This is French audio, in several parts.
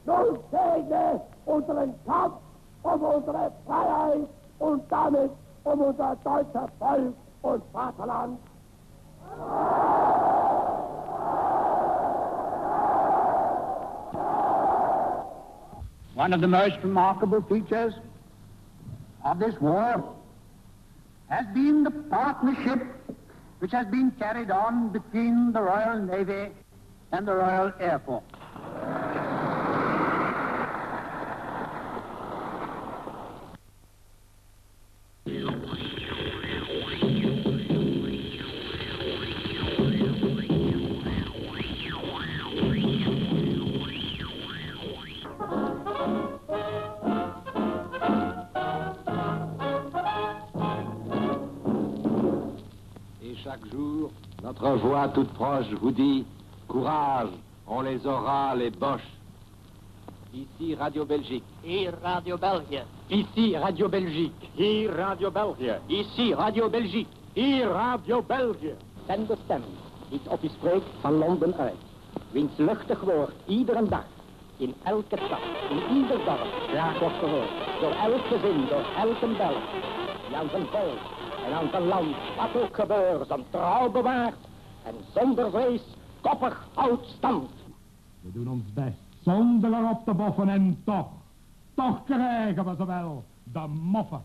soll segnen unseren Kampf um unsere Freiheit und damit um unser deutsches Volk und Vaterland. One of the most remarkable features of this war has been the partnership which has been carried on between the Royal Navy and the Royal Air Force. Chaque jour, notre voix toute proche vous dit « Courage, on les aura, les Boches ». Ici Radio Belgique. Hier Radio België. Ici Radio Belgique. Hier Radio België. Ici Radio Belgique. Hier Radio België. Zend de stem die op u spreekt van Londen uit. Wiens luchtig woord iedere dag, in elke stad, in ieder dorp, graag wordt gehoord. Door elk gezin, door elke Belg. Die aan zijn volk en aan zijn land, wat ook gebeurt, zijn trouw bewaart. En zonder vrees koppig houdt stand. We doen ons best, zonder erop te boffen en toch krijgen we ze wel, de moffen.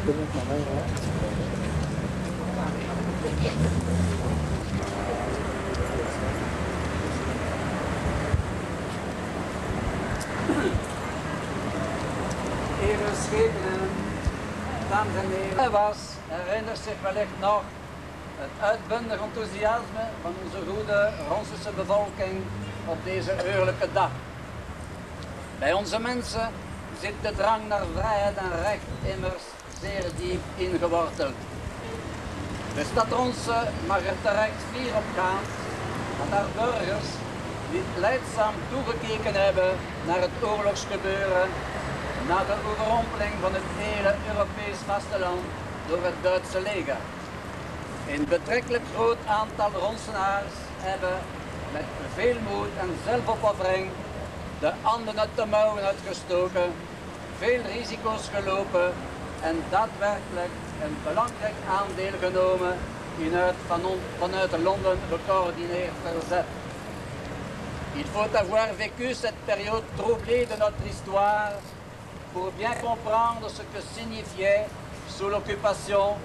Heren schepenen, dames en heren, was, herinnert zich wellicht nog het uitbundig enthousiasme van onze goede Ronsense bevolking op deze heugelijke dag. Bij onze mensen zit de drang naar vrijheid en recht immers zeer diep ingeworteld. De stad Ronse mag er terecht fier op gaan dat haar burgers niet lijdzaam toegekeken hebben naar het oorlogsgebeuren na de overrompeling van het hele Europees vasteland door het Duitse leger. Een betrekkelijk groot aantal Ronsenaars hebben met veel moed en zelfopoffering de handen uit de mouwen uitgestoken, veel risico's gelopen en daadwerkelijk een belangrijk aandeel genomen in het vanuit Londen gecoördineerd verzet. Il faut avoir vécu cette période troublée de notre histoire pour bien comprendre ce que signifiait, sous l'occupation,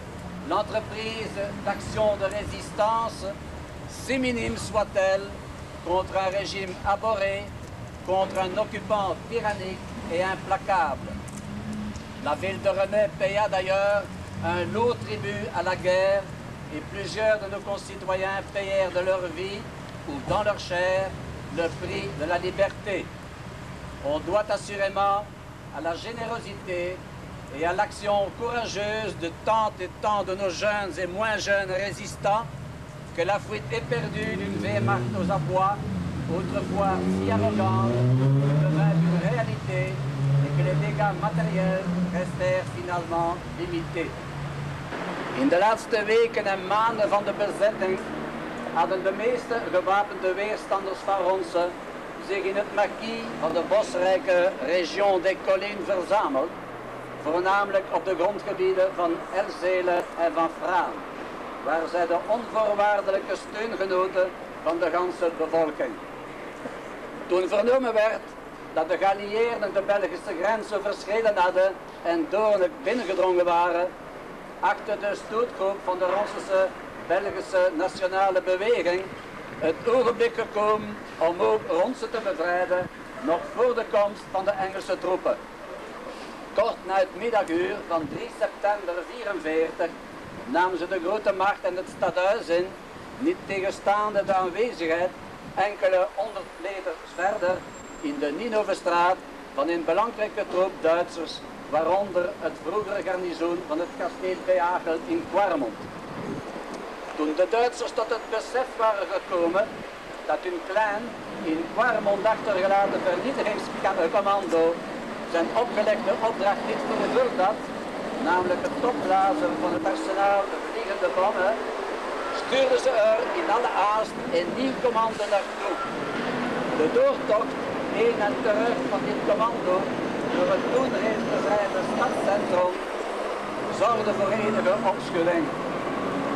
l'entreprise d'action de résistance, si minime soit-elle, contre un régime abhorré, contre un occupant tyrannique et implacable. La ville de Rennes paya d'ailleurs un lourd tribut à la guerre et plusieurs de nos concitoyens payèrent de leur vie ou dans leur chair le prix de la liberté. On doit assurément à la générosité et à l'action courageuse de tant et tant de nos jeunes et moins jeunes résistants que la fuite éperdue d'une Wehrmacht aux abois, autrefois si arrogante, devint une réalité et que les dégâts matériels restèrent finalement limités. In de laatste weken en maanden van de bezetting hadden de meeste gewapende weerstanders van Ronse zich in het maquis van de bosrijke Région des Collines verzameld, voornamelijk op de grondgebieden van Elzele en van Fraan, waar zij de onvoorwaardelijke steun genoten van de ganse bevolking. Toen vernomen werd dat de geallieerden de Belgische grens overschreden hadden en doorlijk binnengedrongen waren, achtte de stootgroep van de Ronsense Belgische Nationale Beweging het ogenblik gekomen om ook Ronse te bevrijden, nog voor de komst van de Engelse troepen. Kort na het middaguur van 3 september 1944 namen ze de grote macht en het stadhuis in, niet tegenstaande de aanwezigheid enkele 100 meters verder in de Ninovestraat van een belangrijke troep Duitsers, waaronder het vroegere garnizoen van het kasteel Beagel in Quarmont. Toen de Duitsers tot het besef waren gekomen dat hun klein, in Quarmont achtergelaten vernietigingscommando zijn opgelegde opdracht niet vervuld had, namelijk het opblazen van het arsenaal vliegende bommen, stuurden ze er in alle haast een nieuw commando naartoe. De doortocht heen en terug van dit commando door het toen reeds bevrijde stadscentrum zorgde voor enige opschudding.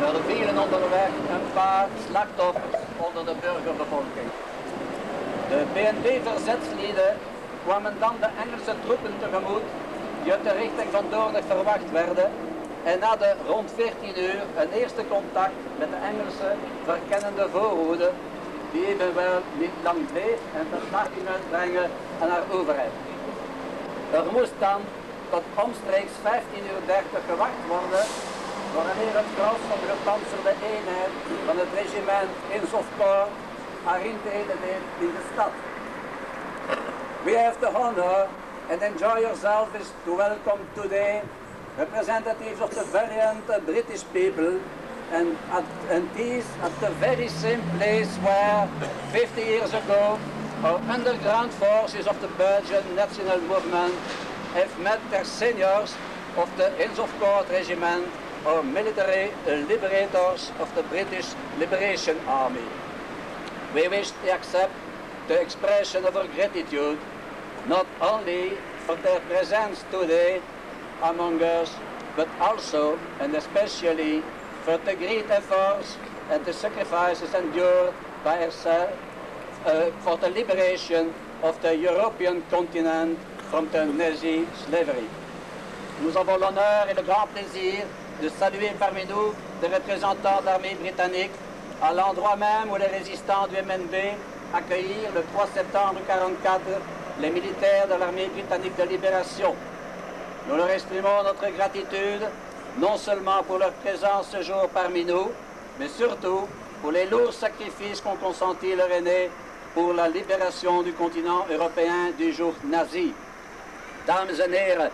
Er vielen onderweg een paar slachtoffers onder de burgerbevolking. De BND-verzetslieden kwamen dan de Engelse troepen tegemoet die uit de richting van Doornik verwacht werden en hadden rond 14 uur een eerste contact met de Engelse verkennende voorhoede die evenwel niet lang bleef en verslag ging uitbrengen aan haar overheid. Er moest dan tot omstreeks 15:30 gewacht worden wanneer het gros van de gepantserde eenheid van het regiment Innsofcorps haar intrede deed in de stad. We have the honor and enjoy yourselves to welcome today representatives of the valiant British people and these at the very same place where 50 years ago our underground forces of the Belgian national movement have met their seniors of the Innsofcorps regiment, or military liberators of the British Liberation Army. We wish to accept the expression of our gratitude not only for their presence today among us, but also and especially for the great efforts and the sacrifices endured by herself for the liberation of the European continent from the Nazi slavery. nous avons l'honneur et le grand plaisir de saluer parmi nous des représentants de l'armée britannique à l'endroit même où les résistants du MNB accueillirent le 3 septembre 1944 les militaires de l'armée britannique de libération. Nous leur exprimons notre gratitude non seulement pour leur présence ce jour parmi nous, mais surtout pour les lourds sacrifices qu'ont consentis leurs aînés pour la libération du continent européen du joug nazi. Dames en heren,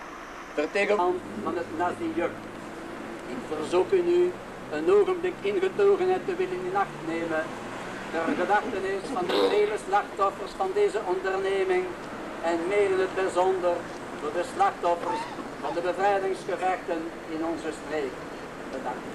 vertegenwoordigers van het nazi-juk. Ik verzoeken u een ogenblik ingetogenheid te willen in acht nemen ter gedachtenis van de vele slachtoffers van deze onderneming en meer in het bijzonder voor de slachtoffers van de bevrijdingsgevechten in onze streek. Bedankt.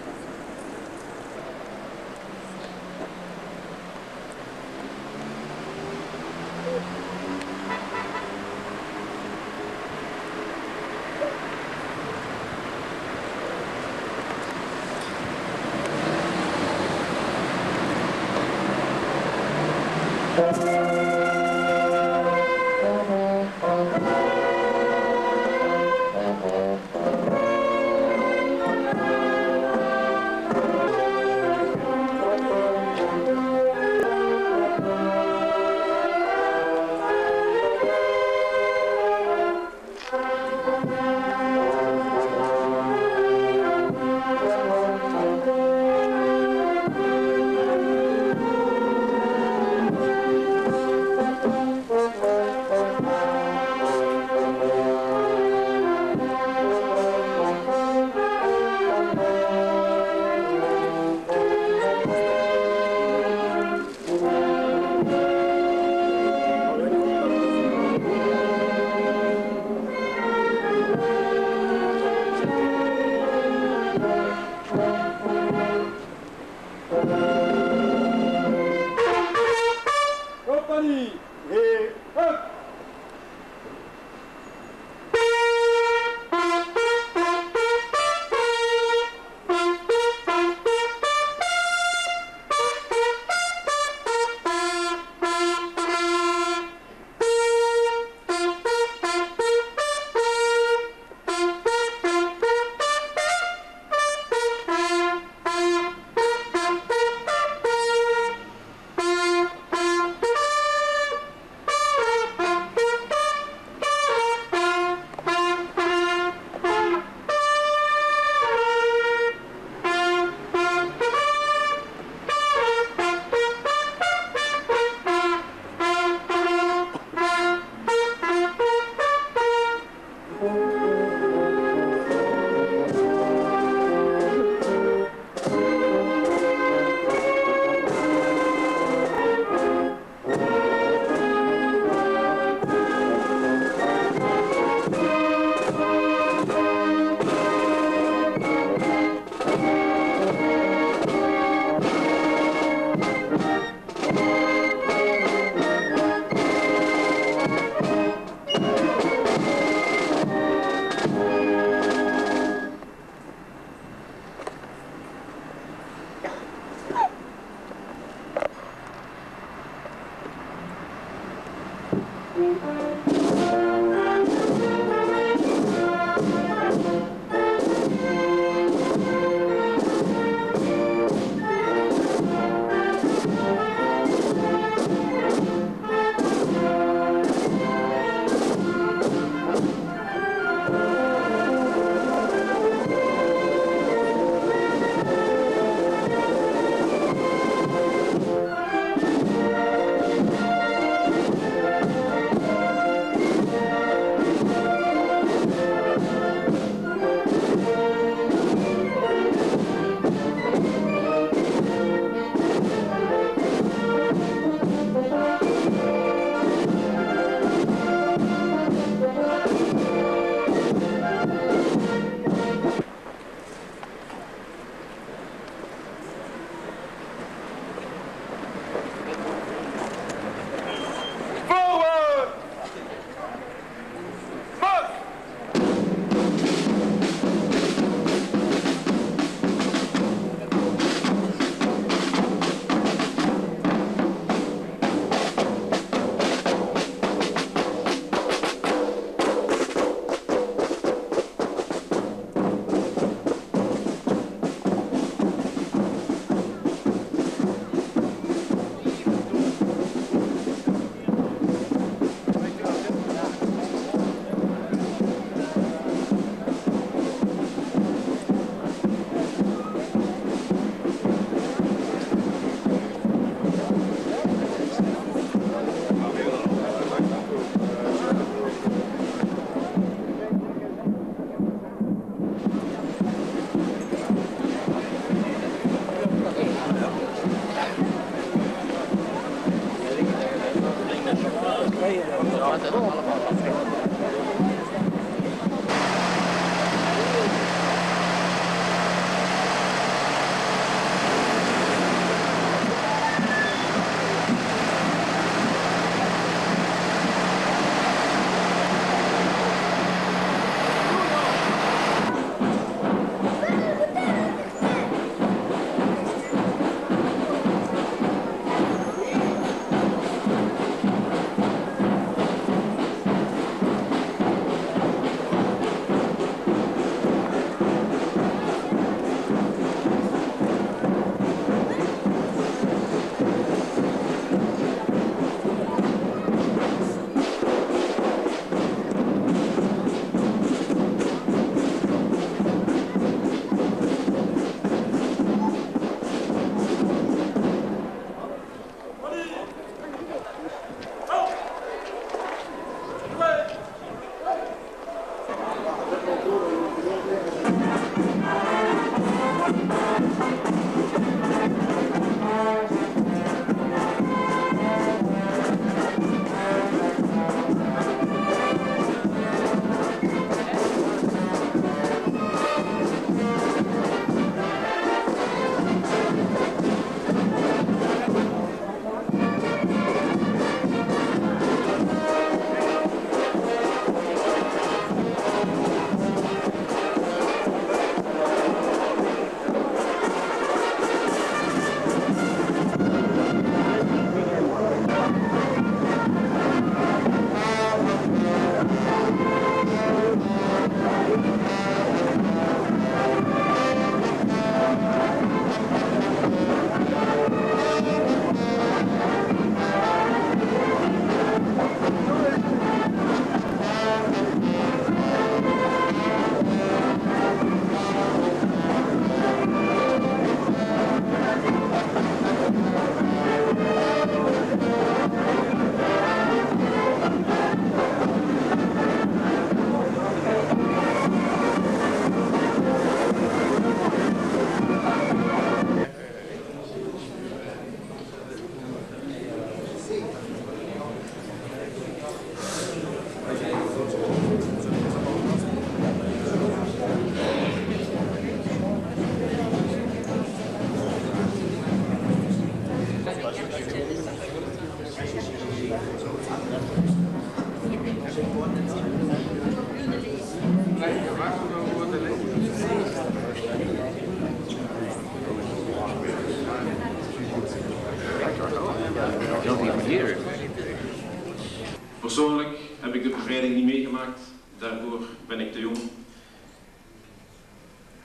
Persoonlijk heb ik de bevrijding niet meegemaakt, daarvoor ben ik te jong.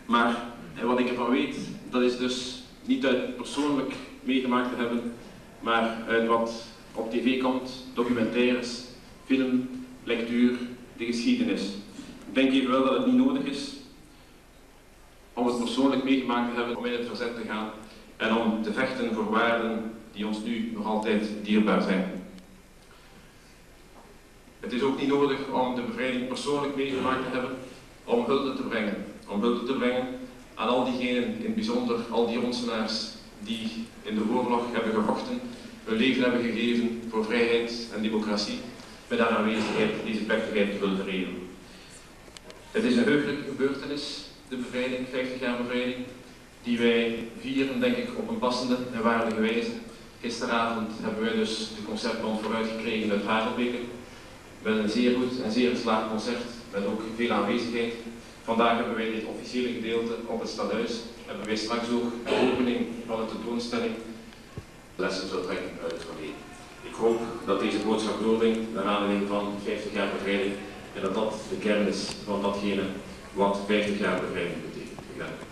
Maar wat ik ervan weet, dat is dus niet uit persoonlijk meegemaakt te hebben, maar uit wat op tv komt, documentaires, film, lectuur, de geschiedenis. Ik denk evenwel dat het niet nodig is om het persoonlijk meegemaakt te hebben om in het verzet te gaan en om te vechten voor waarden die ons nu nog altijd dierbaar zijn. Het is ook niet nodig om de bevrijding persoonlijk meegemaakt te hebben om hulde te brengen. Om hulde te brengen aan al diegenen, in het bijzonder al die Ronsenaars die in de oorlog hebben gevochten, hun leven hebben gegeven voor vrijheid en democratie, met haar aanwezigheid deze plechtigheid te willen vereren. Het is een heugelijke gebeurtenis, de bevrijding, 50 jaar bevrijding, die wij vieren, denk ik, op een passende en waardige wijze. Gisteravond hebben wij dus de concertband vooruit gekregen uit Harelbeke, met een zeer goed en zeer geslaagd concert, met ook veel aanwezigheid. Vandaag hebben wij dit officiële gedeelte op het stadhuis, hebben wij straks ook de opening van de tentoonstelling lessen zou trekken uit het verleden. Ik hoop dat deze boodschap doordringt naar aanleiding van 50 jaar bevrijding en dat dat de kern is van datgene wat 50 jaar bevrijding betekent. Bedankt.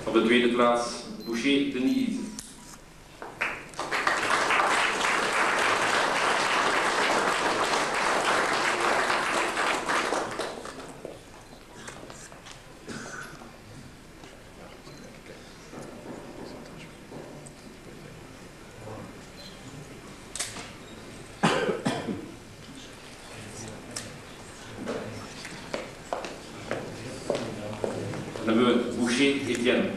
Op de tweede plaats, Boucher Denise. hebben we Boucher Etienne.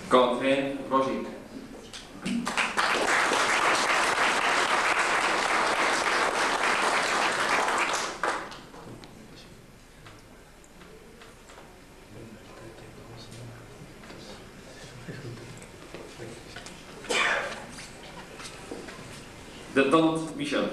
Quentin Roger. De Tante Michel.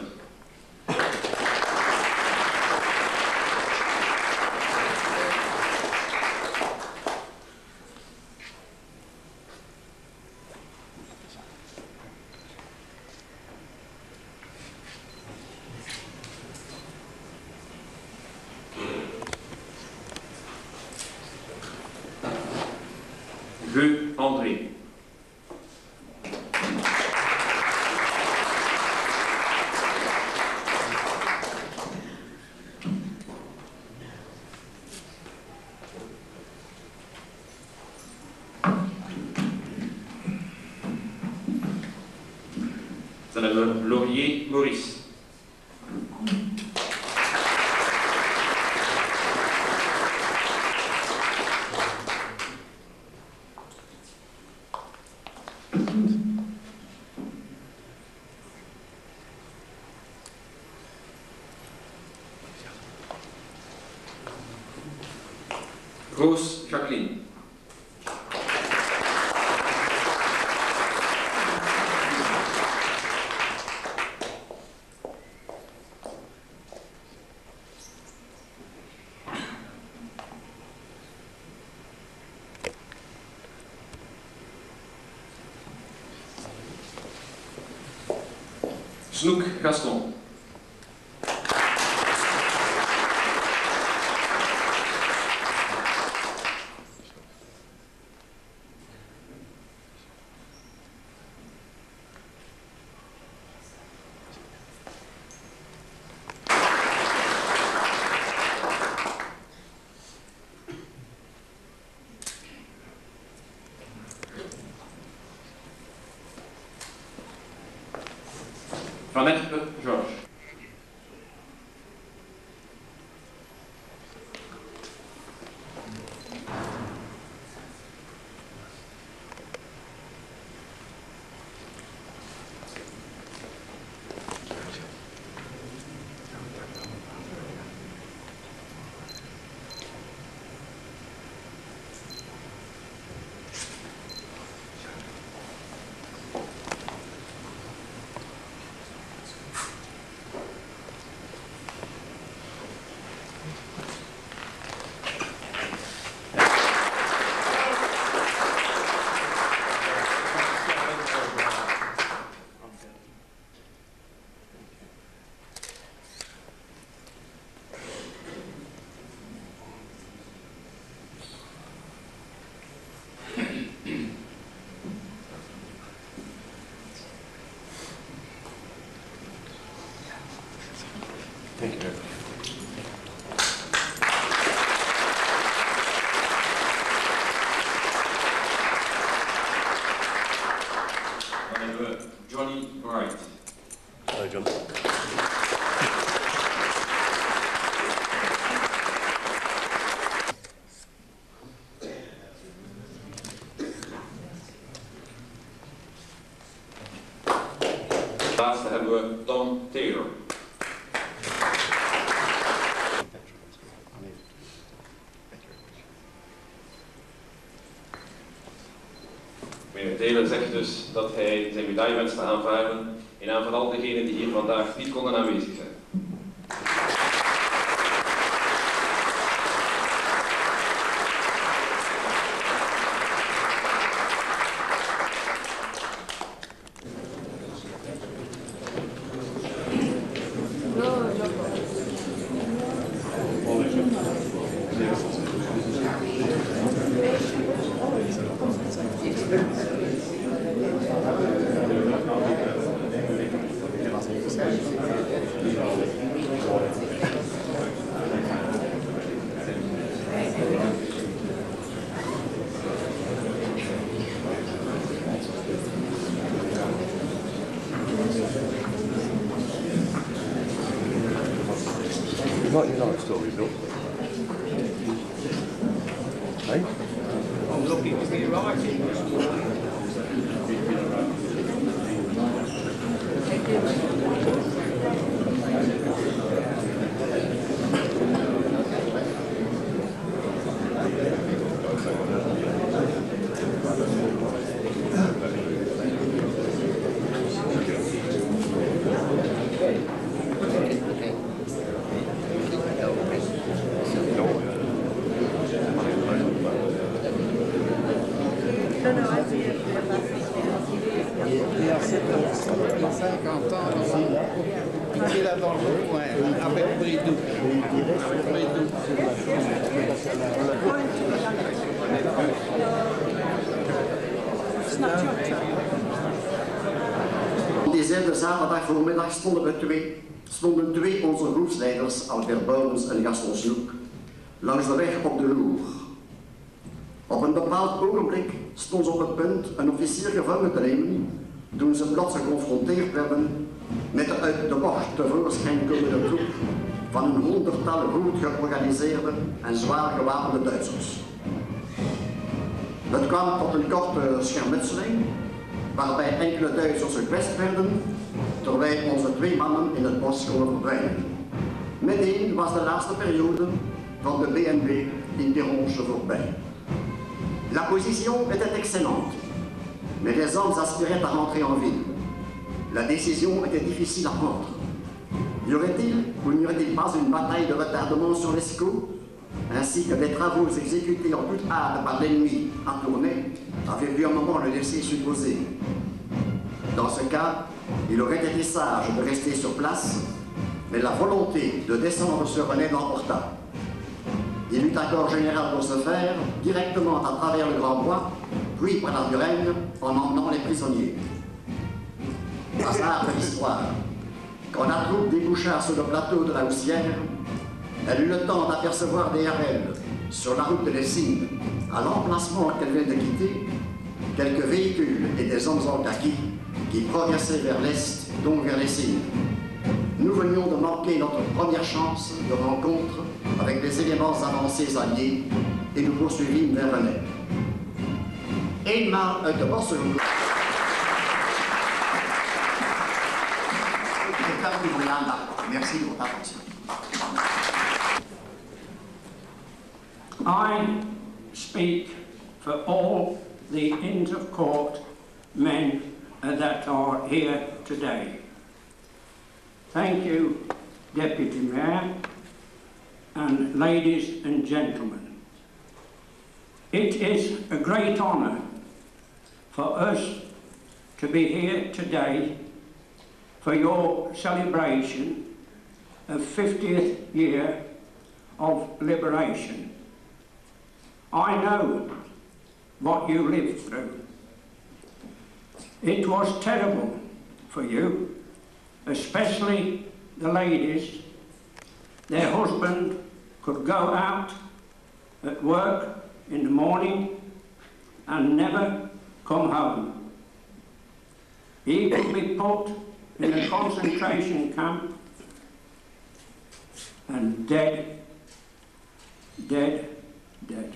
Gueux André. Dan hebben we Laurier Maurice. Roos Jacqueline. Snoek Gaston. Van Erpe Georges. Thank you. Dan hebben we Johnny Wright. Hallo John. Laatste hebben we Tom Taylor. Meneer Taylor zegt dus dat hij zijn medaille wenst te aanvaarden in naam van al diegenen die hier vandaag niet konden aanwezig zijn. Thank you. Not your life story, Bill. Hey? I'm looking to be writing. Diezelfde zaterdag voormiddag stonden twee onze groepsleiders, Albert Boudens en Gaston Snoek, langs de weg op de loer. Op een bepaald ogenblik stond ze op het punt een officier gevangen te nemen toen ze plots geconfronteerd werden met de uit de bocht tevoorschijn komende troep van een 100-tal goed georganiseerde en zwaar gewapende Duitsers. Het kwam tot een korte schermutseling, waarbij enkele Duitsers gekwetst werden, terwijl onze twee mannen in het bos konden verdwijnen. Meteen was de laatste periode van de BNB in Dérange voorbij. La position était excellente, mais les hommes aspiraient à rentrer en ville. La décision était difficile à prendre. Y aurait-il ou n'y aurait-il pas une bataille de retardement sur l'Escaut, ainsi que des travaux exécutés en toute hâte par l'ennemi à tourner, avaient pu un moment le laisser supposer. Dans ce cas, il aurait été sage de rester sur place, mais la volonté de descendre sur René l'emporta. Il eut accord général pour ce faire, directement à travers le Grand Bois, puis par la Lorraine, en emmenant les prisonniers. Hasard de l'histoire. Quand la troupe déboucha sur le plateau de la Houssière, elle eut le temps d'apercevoir des RL sur la route de Lessines, à l'emplacement qu'elle vient de quitter, quelques véhicules et des hommes en kaki qui progressaient vers l'est, donc vers Lessines. Nous venions de manquer notre première chance de rencontre avec les éléments avancés alliés et nous poursuivîmes vers René. Eenmaal uit de bossen. Merci de votre attention. I speak for all the Inns of Court men that are here today. Thank you, Deputy Mayor, and ladies and gentlemen. It is a great honour for us to be here today for your celebration of 50th year of liberation. I know what you lived through. It was terrible for you, especially the ladies. Their husband could go out at work in the morning and never come home. He could be put in a concentration camp and dead, dead, dead.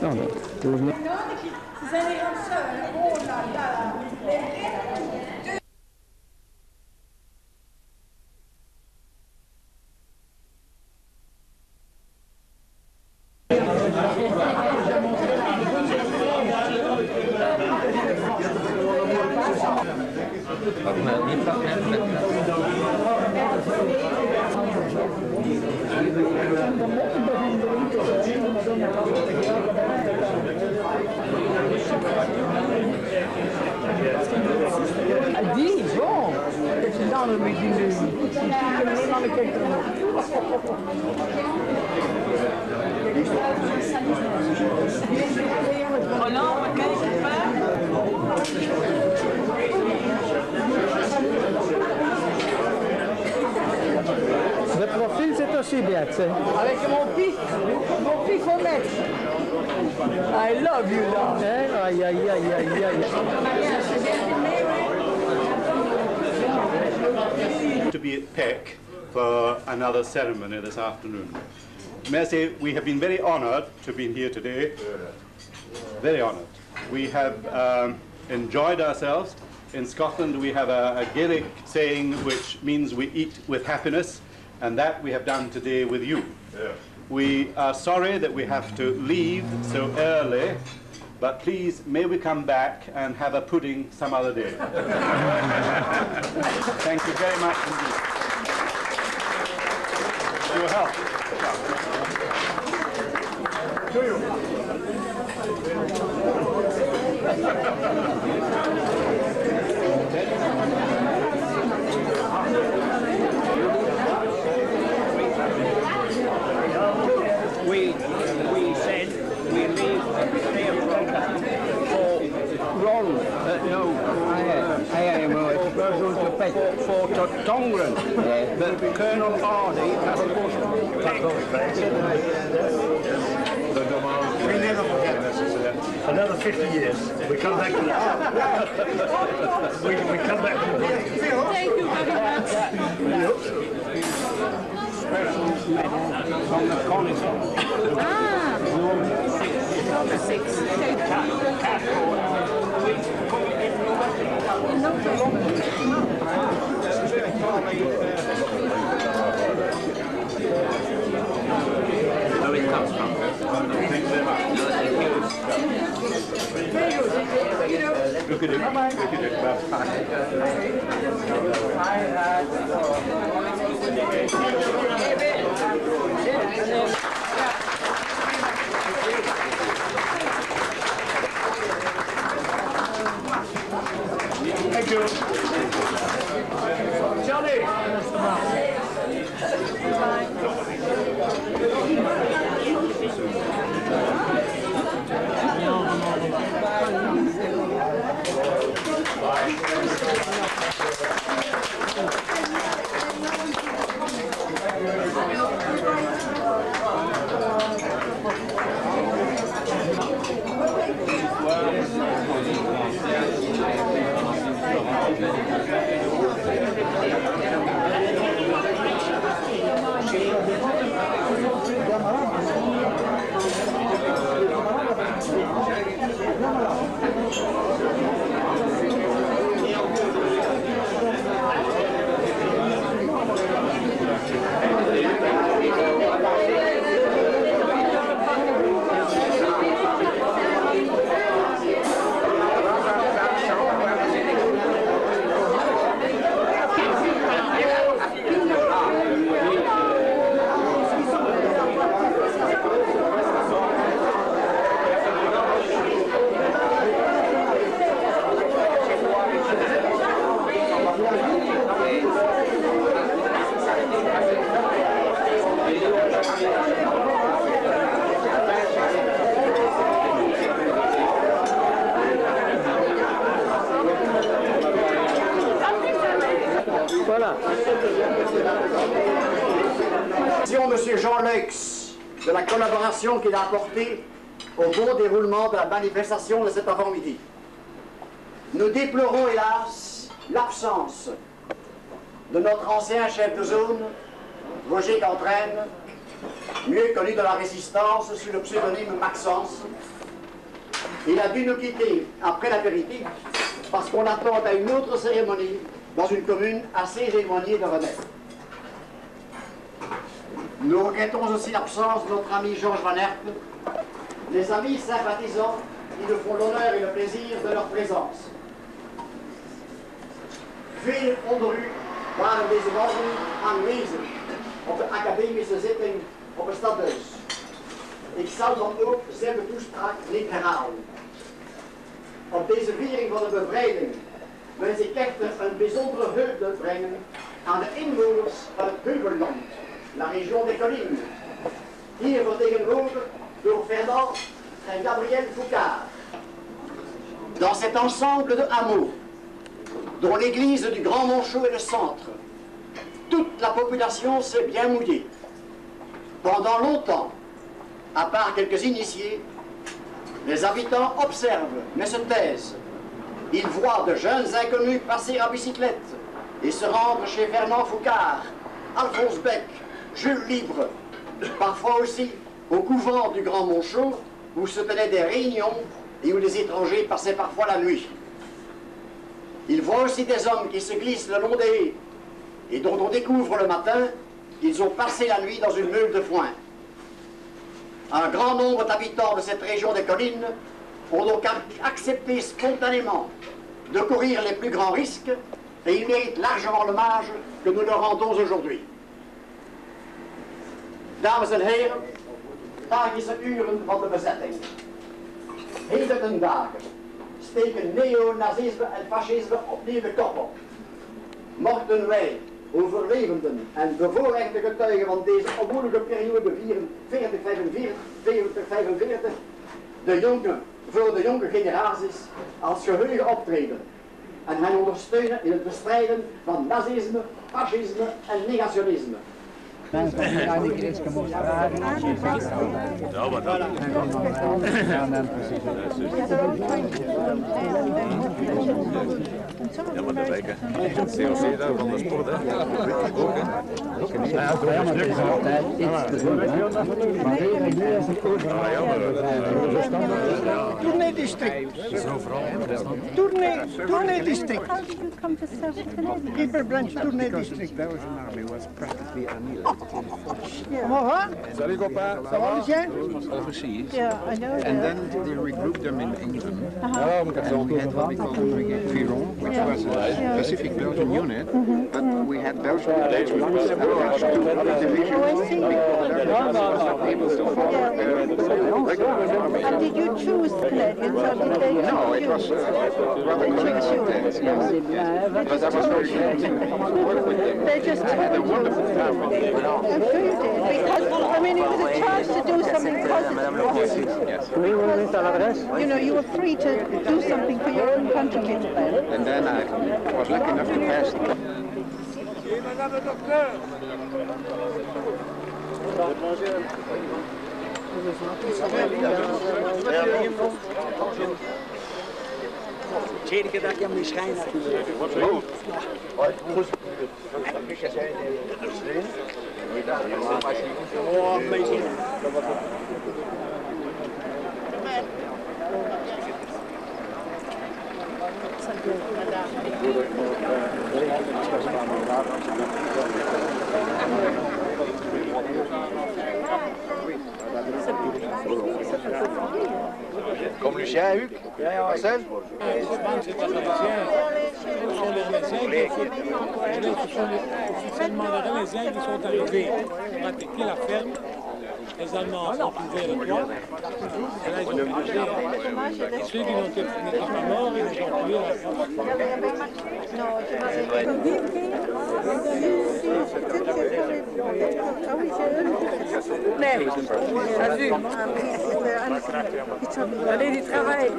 Non, non. Ze zijn hier aan het zuilen. Oh la la. Die, zo. Dat je dan een beetje nu. Ik kan niet aan de kijken. Oh non, maar kijk je Le profil, c'est aussi bien, tu sais. Avec mon pif honnête. I love you, là. Aïe, aïe, aïe, aïe, aïe. To be at Peck for another ceremony this afternoon. May I say, we have been very honoured to be here today. Very honoured. We have enjoyed ourselves. In Scotland, we have a Gaelic saying which means we eat with happiness, and that we have done today with you. Yeah. We are sorry that we have to leave so early, but please, may we come back and have a pudding some other day. Thank you very much indeed. Your help. To you. We said we leave here for Ron, for Tongren, but Colonel Hardy has We never forget this. Another 50 years, we come back to that. we come back to that. Thank you very much. special medal from the Conison. Ah, number 6. Where it comes from. Thank you very much. Look at it. Look at it. Thank you. Johnny! Voilà. Monsieur Jean Leix, de la collaboration qu'il a apportée au bon déroulement de la manifestation de cet avant-midi. Nous déplorons hélas l'absence de notre ancien chef de zone, Roger Cantraine, mieux connu de la résistance sous le pseudonyme Maxence, Il a dû nous quitter après l'apéritif parce qu'on l'attend à une autre cérémonie dans une commune assez éloignée de Rennes. Nous regrettons aussi l'absence de notre ami Georges Van Herpen, les amis sympathisants qui nous font l'honneur et le plaisir de leur présence. Veel onder u waren deze morgen aanwezig op de academische zitting op het stadhuis. Ik zal dan ook zijn toespraak niet herhalen. Op deze viering van de bevrijding wens ik echter een bijzondere hulde brengen aan de inwoners van het Heuvelland, la région des Collines, hier vertegenwoordigd door Fernand en Gabriel Foucard. Dans cet ensemble de hameaux, dont l'église du Grand Monchot est le centre, toute la population s'est bien mouillée. Pendant longtemps, à part quelques initiés, les habitants observent, mais se taisent. Ils voient de jeunes inconnus passer à bicyclette et se rendre chez Fernand Foucard, Alphonse Beck, Jules Libre, parfois aussi au couvent du Grand Monchot, où se tenaient des réunions et où les étrangers passaient parfois la nuit. Ils voient aussi des hommes qui se glissent le long des haies et dont on découvre le matin qu'ils ont passé la nuit dans une meule de foin. Un grand nombre d'habitants de cette région des collines ont donc accepté spontanément de courir les plus grands risques et ils méritent largement l'hommage que nous leur rendons aujourd'hui. Dames en heren, tragische uren van de bezetting. Heden ten dagen steken neonazisme en fascisme opnieuw de kop op. Mochten wij, overlevenden en bevoorrechte getuigen van deze onmoedige periode 45, voor de jonge generaties als geheugen optreden en hen ondersteunen in het bestrijden van nazisme, fascisme en negationisme. Ja, wat dan? Ja, maar dat lijken. COC daar van de sport, hè? Ook, hè? Ja, Tournee-district. Tournee-district. Keeper branch tournee-district. Army was practically annihilated. Salut copain, ça va Lucien? Overseas. Yeah, I know. And then they regrouped them in England. And we had what we call the Brigade Viron, which was a specific Belgian unit, but we had Belgian units attached to the division because Belgium was not able to follow the regular army. And did you choose Canadians or did they choose? No, it was rather coincidence, yes. But I was very glad to work with them. They just I had a wonderful time with them. I'm sure you did, because, I mean, it was a chance to do something positive. Yes. You know, you were free to do something for your own countrymen. And then I was lucky enough to pass. Madame le docteur. Tweede keer dat ik hem niet schijn had. Comme Lucien, Hugues, Marcel. Ce sont les Rennésiens ce sont officiellement les Rennésiens qui sont arrivés pour attaquer la ferme. Les Allemands ont ouvert le toit. Et là, ils ont marché. Et ceux qui n'étaient pas morts, ils ont tué la ferme. Nee, dat is u. Alleen die travail.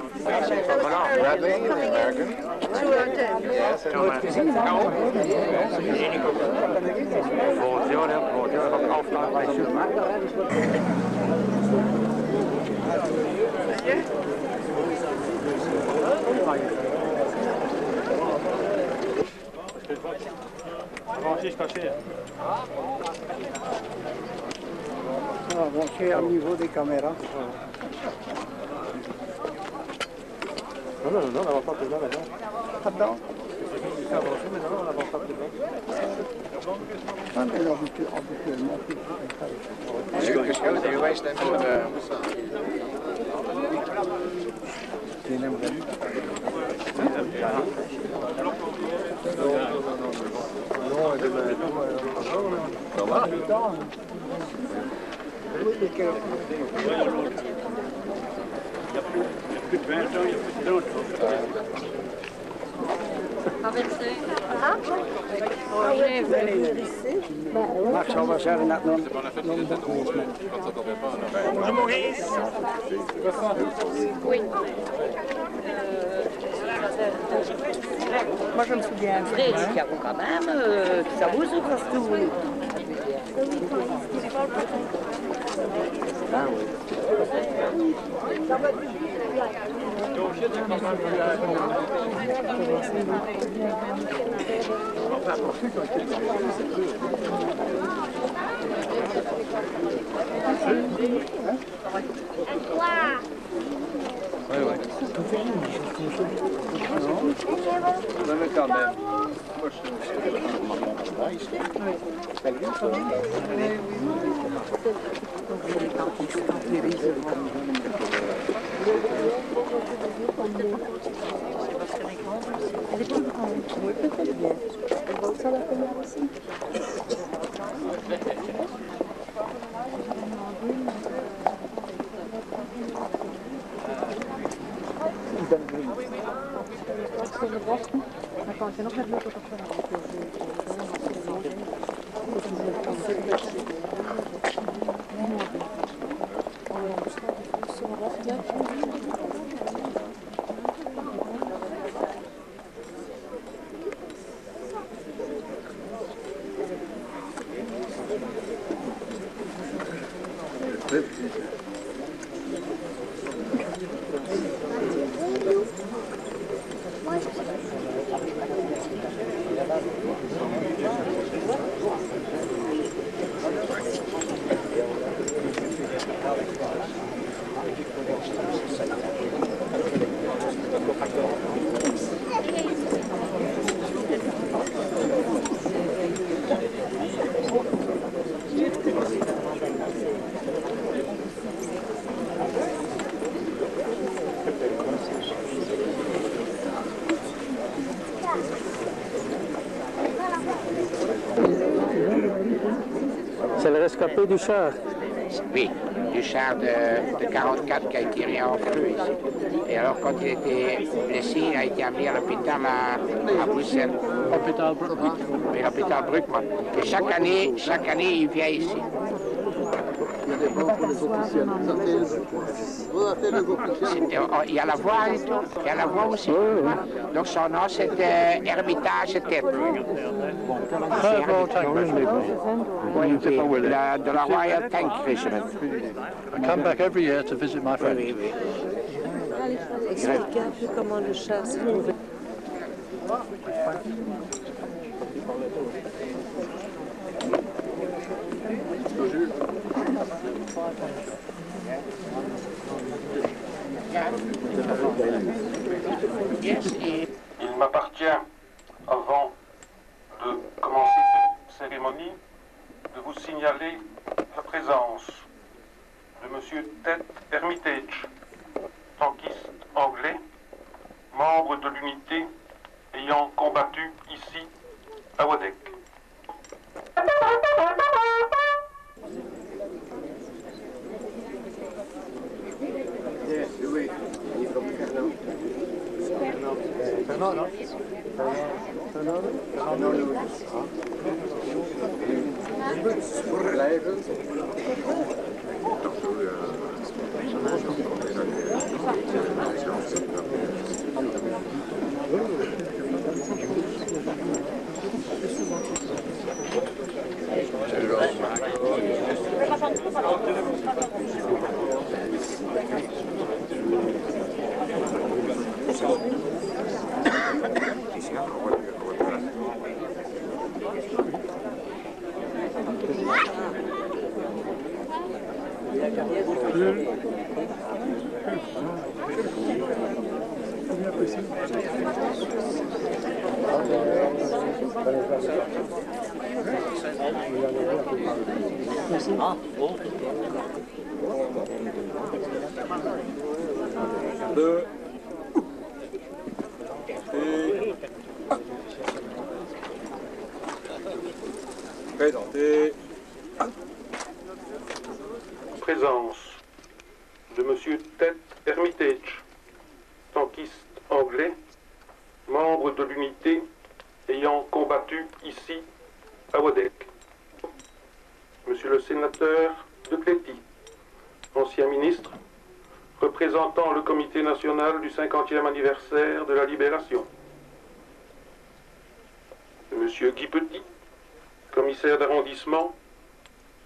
On va brancher au niveau des caméras. Non, on n'avance pas plus loin maintenant. Attends. On n'avance pas plus loin. Ah, mais là, habituellement, Geschoten geweest en Ça va? Max zal wel zeggen dat nog Maurice. Oui. Moi je me souviens, Fred, qui a quand même, ça vous ouvre tout. Ah oui. Quand même. Elle est plus grande. Oui, peut-être bien. Elle va aussi à la première aussi. Attends, c'est nog net leuk op C'est le rescapé du char. Oui, du char de 44 qui a été mis en feu ici. Et alors quand il était blessé, il a été amené à l'hôpital à Bruxelles. L'hôpital Bruckmann. Oui, l'hôpital Bruckmann. Et chaque année, il vient ici. Il y a la voix et tout. Il y a la voix aussi. Donc son nom c'était Hermitage Tête. Très bon tank regiment. Oui, de la Royal Tank Regiment. I come back every year to visit my friends. Oui, oui. Expliquez un peu comment le char s'est trouvé. Il m'appartient, avant de commencer cette cérémonie, de vous signaler la présence de M. Ted Hermitage, tankiste anglais, membre de l'unité ayant combattu ici à Wadek. Présentez. Présence de Monsieur Ted Hermitage, tankiste anglais, membre de l'unité ayant combattu ici à Wadek. Monsieur le sénateur de Cléty, ancien ministre, représentant le comité national du 50e anniversaire de la Libération. Monsieur Guy Petit, commissaire d'arrondissement,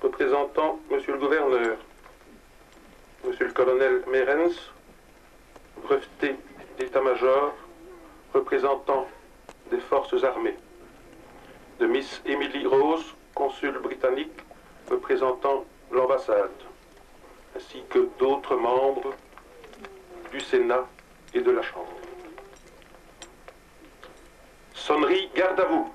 représentant Monsieur le gouverneur. Monsieur le colonel Merens, breveté d'état-major, représentant des forces armées. De Miss Emily Rose, consul britannique, représentant l'ambassade, ainsi que d'autres membres du Sénat et de la Chambre. Sonnerie, garde à vous.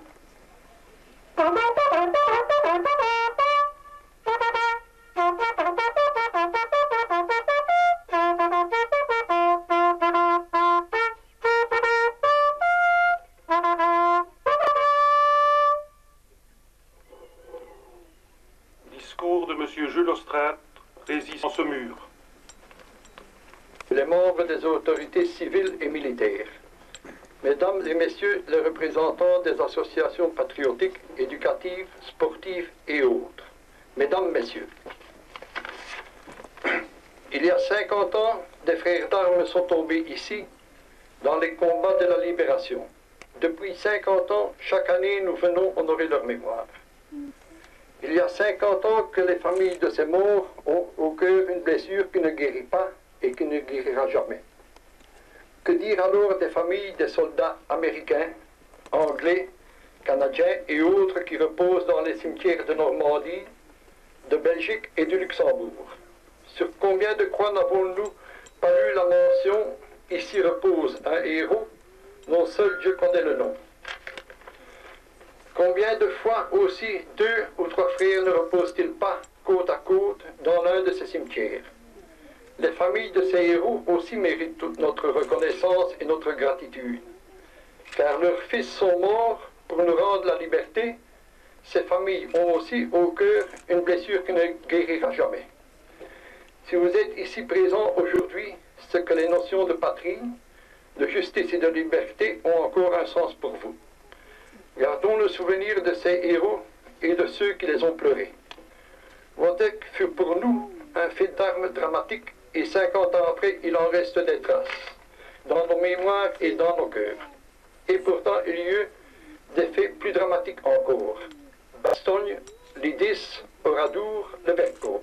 Discours de Monsieur Jules Austrate, résistant ce mur. Les membres des autorités civiles et militaires, Mesdames et Messieurs les représentants des associations patriotiques, éducatives, sportives et autres, Mesdames, Messieurs, il y a 50 ans, des frères d'armes sont tombés ici, dans les combats de la libération. Depuis 50 ans, chaque année, nous venons honorer leur mémoire. Il y a 50 ans que les familles de ces morts ont au cœur une blessure qui ne guérit pas et qui ne guérira jamais. Que dire alors des familles des soldats américains, anglais, canadiens et autres qui reposent dans les cimetières de Normandie, de Belgique et du Luxembourg? Sur combien de croix n'avons-nous pas eu la mention « Ici repose un héros, dont seul Dieu connaît le nom ». Combien de fois aussi 2 ou 3 frères ne reposent-ils pas côte à côte dans l'un de ces cimetières? Les familles de ces héros aussi méritent toute notre reconnaissance et notre gratitude, car leurs fils sont morts pour nous rendre la liberté. Ces familles ont aussi au cœur une blessure qui ne guérira jamais. Si vous êtes ici présents aujourd'hui, c'est que les notions de patrie, de justice et de liberté ont encore un sens pour vous. Gardons le souvenir de ces héros et de ceux qui les ont pleurés. Wadek fut pour nous un fait d'armes dramatique et 50 ans après, il en reste des traces dans nos mémoires et dans nos cœurs. Et pourtant, il y eut des faits plus dramatiques encore. Bastogne, Lydis, Oradour, le Vercors.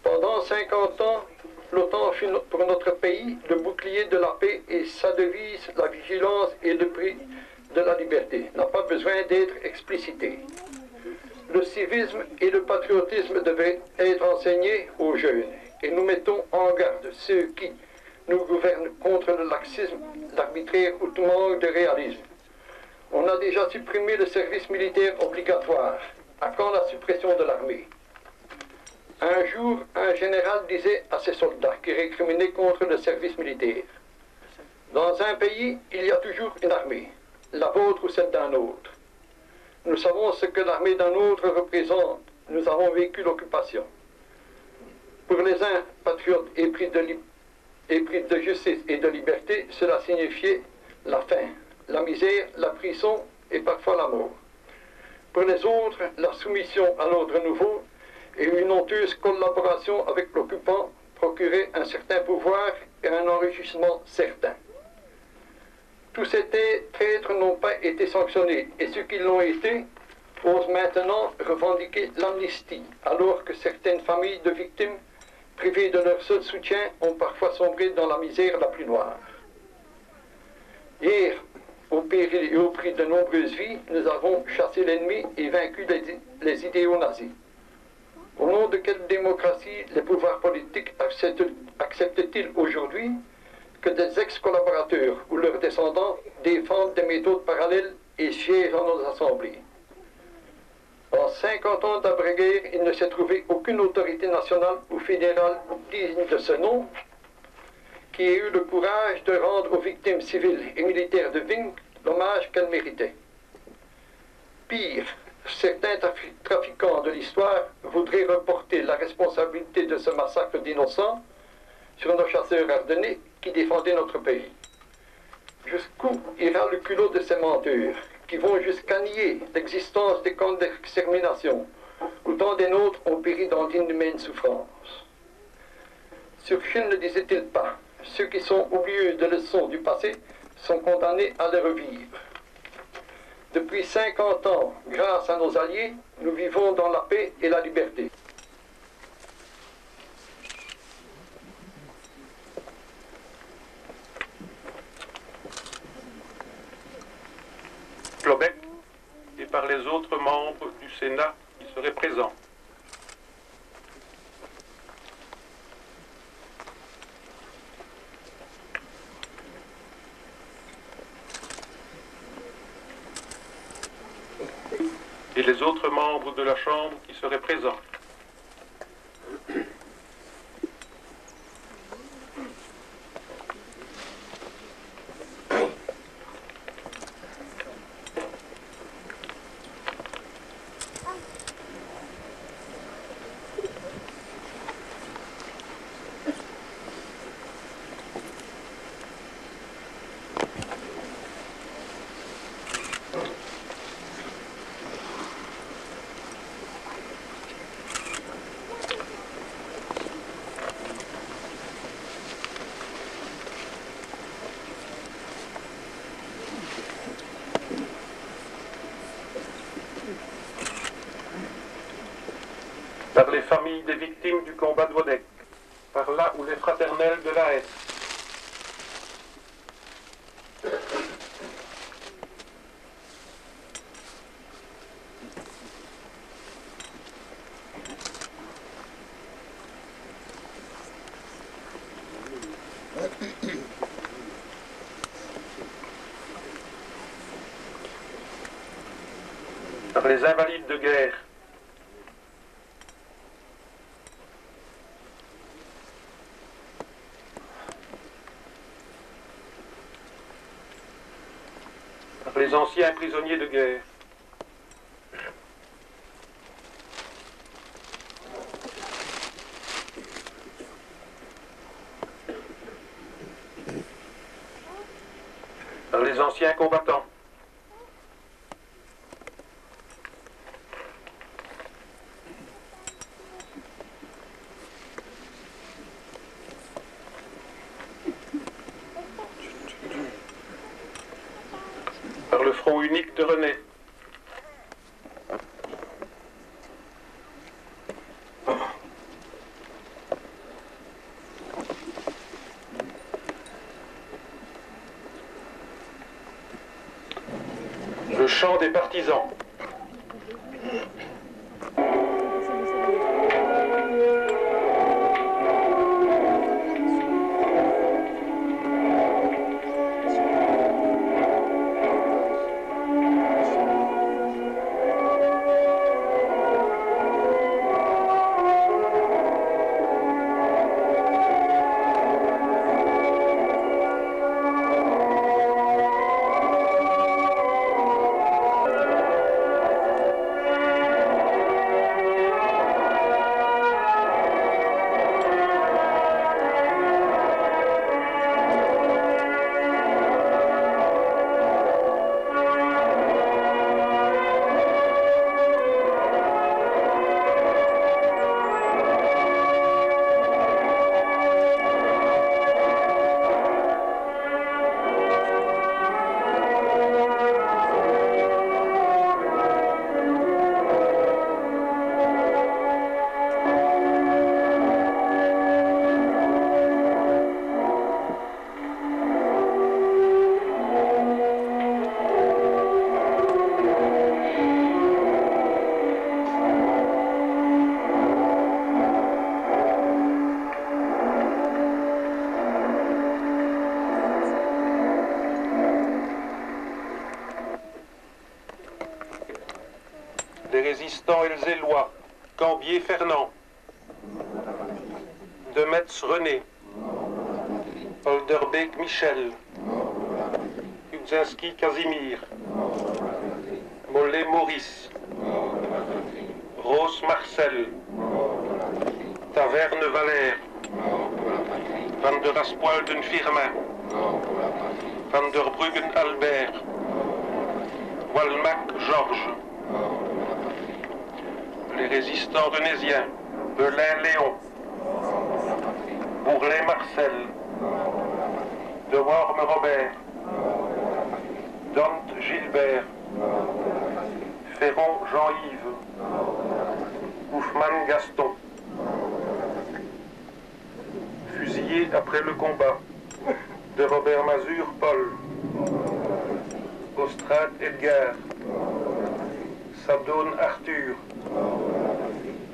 Pendant 50 ans, l'OTAN fut pour notre pays le bouclier de la paix et sa devise, la vigilance et le prix de la liberté, n'a pas besoin d'être explicité. Le civisme et le patriotisme devaient être enseignés aux jeunes et nous mettons en garde ceux qui nous gouvernent contre le laxisme, l'arbitraire ou tout manque de réalisme. On a déjà supprimé le service militaire obligatoire. À quand la suppression de l'armée? Un jour, un général disait à ses soldats qui récriminaient contre le service militaire: dans un pays, il y a toujours une armée, la vôtre ou celle d'un autre. Nous savons ce que l'armée d'un autre représente. Nous avons vécu l'occupation. Pour les uns, patriotes épris de justice et de liberté, cela signifiait la faim, la misère, la prison et parfois la mort. Pour les autres, la soumission à l'ordre nouveau et une honteuse collaboration avec l'occupant procuraient un certain pouvoir et un enrichissement certain. Tous ces traîtres n'ont pas été sanctionnés et ceux qui l'ont été osent maintenant revendiquer l'amnistie, alors que certaines familles de victimes, privées de leur seul soutien, ont parfois sombré dans la misère la plus noire. Hier, au péril et au prix de nombreuses vies, nous avons chassé l'ennemi et vaincu les idéaux nazis. Au nom de quelle démocratie les pouvoirs politiques acceptent-ils aujourd'hui que des ex-collaborateurs ou leurs descendants défendent des méthodes parallèles et siègent dans nos assemblées. En 50 ans d'après-guerre, il ne s'est trouvé aucune autorité nationale ou fédérale digne de ce nom qui ait eu le courage de rendre aux victimes civiles et militaires de Vink l'hommage qu'elles méritaient. Pire, certains trafiquants de l'histoire voudraient reporter la responsabilité de ce massacre d'innocents sur nos chasseurs ardennais qui défendaient notre pays. Jusqu'où ira le culot de ces menteurs qui vont jusqu'à nier l'existence des camps d'extermination où tant des nôtres ont péri dans d'inhumaines souffrances? Churchill ne disait-il pas: ceux qui sont oublieux de leçons du passé sont condamnés à les revivre? Depuis 50 ans, grâce à nos alliés, nous vivons dans la paix et la liberté. Clobec et par les autres membres du Sénat qui seraient présents. Et les autres membres de la Chambre qui seraient présents. Par les familles des victimes du combat de Wadek, par là où les fraternels de la Hesse. Par les invalides de guerre. Les anciens prisonniers de guerre. Par les anciens combattants. Par le front unique de René. Le chant des partisans. des résistants Elzélois, Cambier Fernand, de Metz René, Olderbeek Michel, Kudzinski Casimir, Mollet Maurice, Rose Marcel, Taverne Valère, Van der Aspwalden Firmin, Van der Bruggen Albert, Walmac Georges, les résistants renésiens, Belin Léon, Bourlet Marcel, De Worm Robert, Dante Gilbert, Ferron Jean-Yves, Houfman Gaston, fusillé après le combat, de Robert Mazur Paul, Ostrade Edgar, Sabdone Arthur,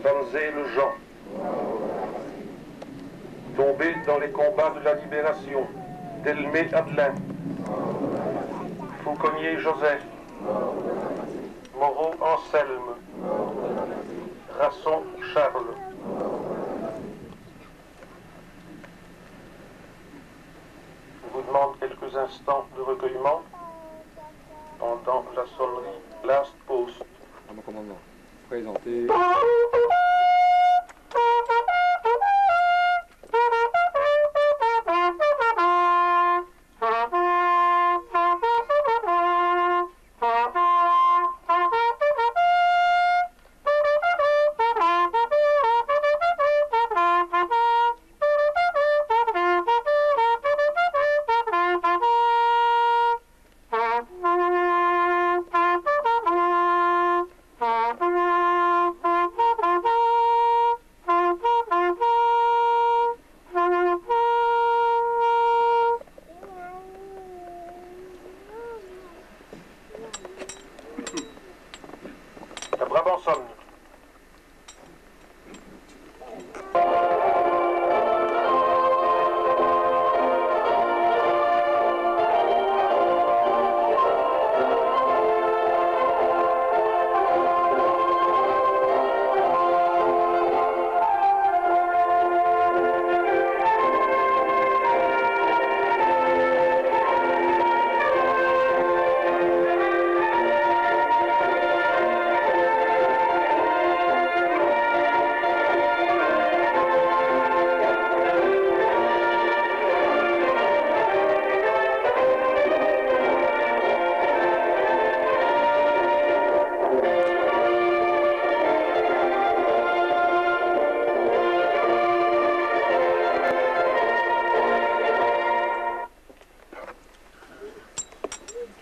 Vanzé le Jean, tombé dans les combats de la libération, Delmé Adelin, Fauconnier Joseph, Moreau Anselme, Rasson Charles. Je vous demande quelques instants de recueillement pendant la sonnerie Last Post. Mon commandement, présentez.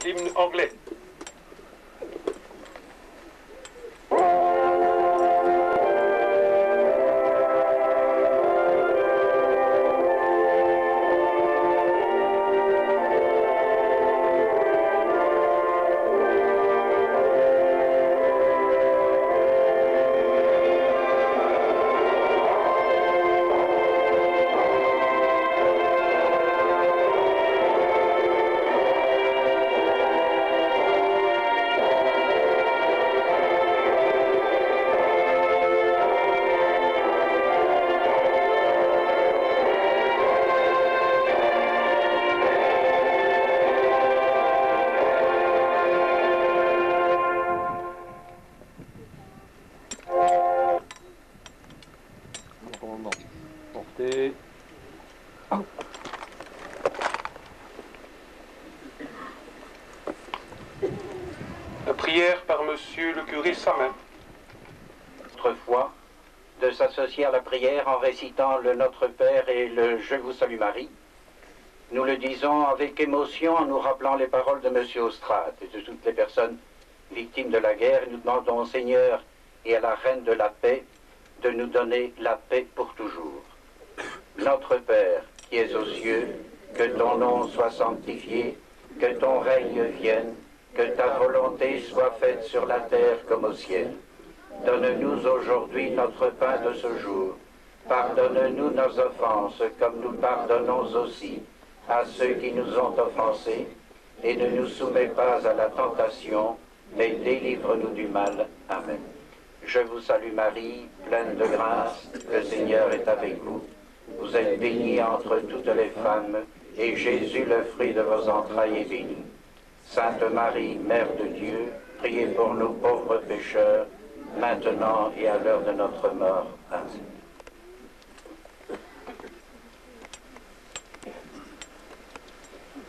Hymne anglais. Prière par Monsieur le curé Samin. Autrefois, de s'associer à la prière en récitant le Notre Père et le Je vous salue Marie. Nous le disons avec émotion en nous rappelant les paroles de Monsieur Ostrade et de toutes les personnes victimes de la guerre. Nous demandons au Seigneur et à la Reine de la paix de nous donner la paix pour toujours. Notre Père qui es aux cieux, que ton nom soit sanctifié, que ton règne vienne, que ta volonté soit faite sur la terre comme au ciel. Donne-nous aujourd'hui notre pain de ce jour. Pardonne-nous nos offenses, comme nous pardonnons aussi à ceux qui nous ont offensés. Et ne nous soumets pas à la tentation, mais délivre-nous du mal. Amen. Je vous salue Marie, pleine de grâce, le Seigneur est avec vous. Vous êtes bénie entre toutes les femmes, et Jésus, le fruit de vos entrailles, est béni. Sainte Marie, Mère de Dieu, priez pour nous pauvres pécheurs, maintenant et à l'heure de notre mort. Amen.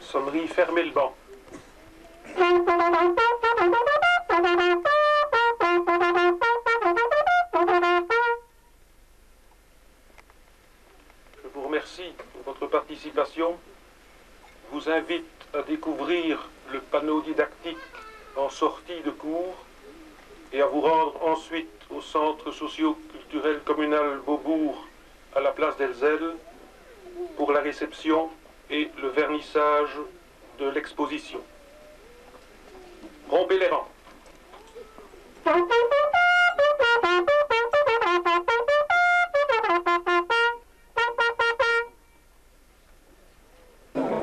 Sonnerie, fermez le banc. Je vous remercie pour votre participation. Je vous invite à découvrir le panneau didactique en sortie de cours et à vous rendre ensuite au centre socio-culturel communal Beaubourg à la place d'Elzel pour la réception et le vernissage de l'exposition. Rompez les rangs.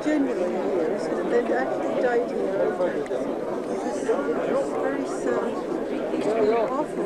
Genuinely, they've actually died here. It's very sad. It's very awful.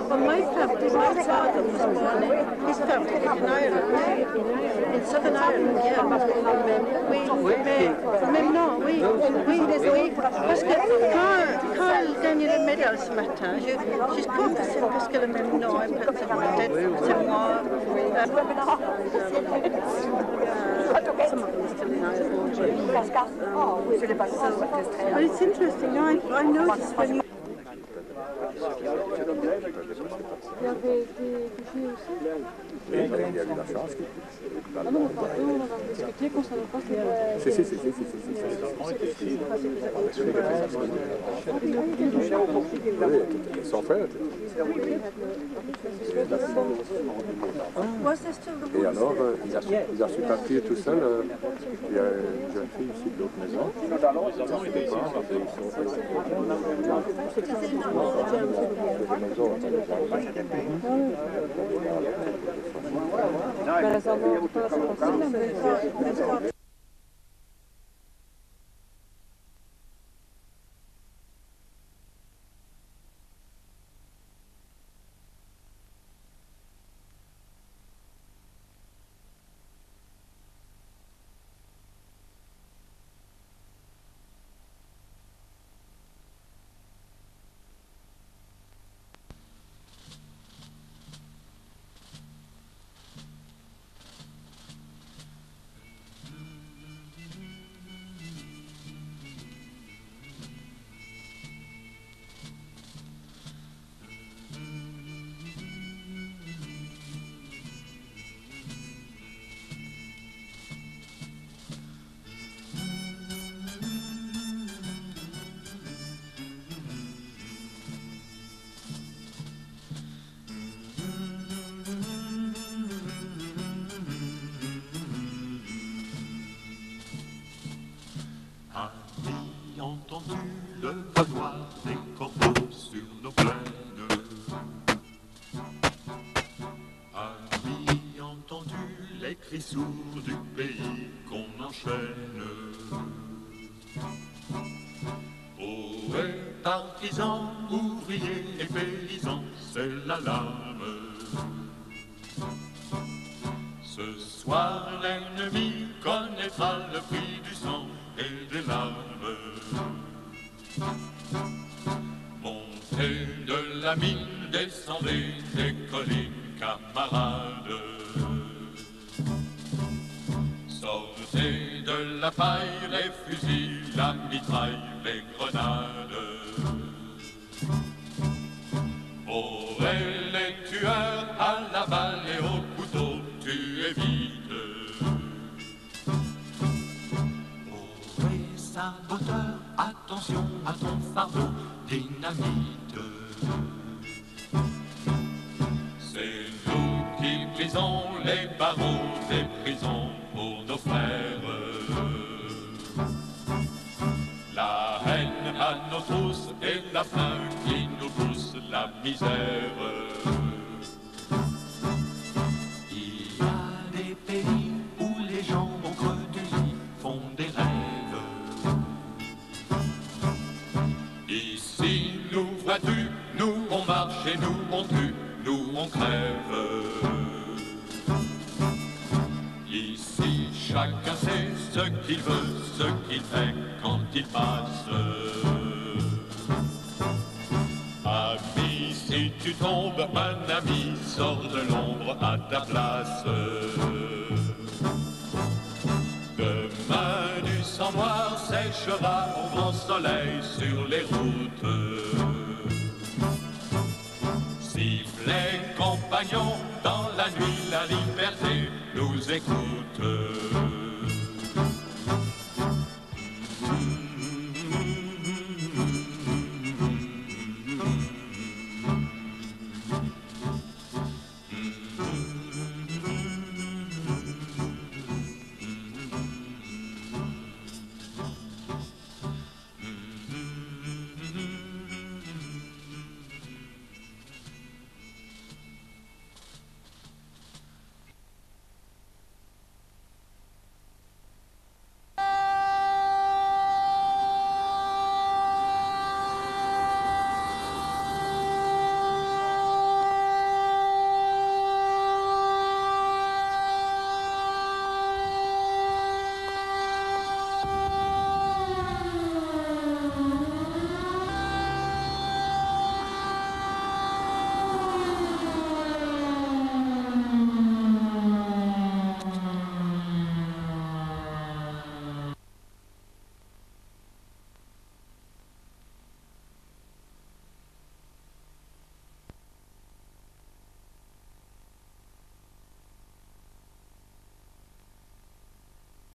Well, my father was born his family in Ireland, in Southern Ireland, yeah. Mais non, oui, parce que quand il gagne le médaille ce matin, je crois que c'est parce que le même nom, peut-être c'est moi. Some of them are still in Ireland. But it's interesting, I noticed when you... Il y avait des bougies aussi. Oui, il y a eu la chance. Ah non, mais tantôt, on avait discuté concernant pas c'était... Son frère. Et alors, il a su partir tout seul. Il y a une jeune fille ici de l'autre maison. Entendu le vagnoir des corbeaux sur nos plaines. A-t-il entendu les cris sourds du pays qu'on enchaîne? Oh, Partisans, ouvriers et paysans, c'est l'alarme. Ce soir, l'ennemi connaîtra le prix du sang et des larmes. Montez de la mine, descendez des collines, camarades. Sortez de la paille, les fusils, la mitraille, les grenades. Aurez les tueurs à la balle et au couteau, tuez vite. Aurez saboteur, attention à ton fardeau, dynamite. C'est nous qui brisons les barreaux des prisons pour nos frères. La haine à nos trousses et la faim qui nous pousse la misère. Il y a des pays où les gens au creux du lit font des rêves. Ici, nous vois-tu, nous on marche et nous on tue, nous on crève. Ici, chacun sait ce qu'il veut, ce qu'il fait quand il passe. Ami, si tu tombes, un ami sort de l'ombre à ta place. Demain, du sang noir séchera au grand soleil sur les routes. Sifflez, compagnons, dans la nuit, la liberté nous écoute.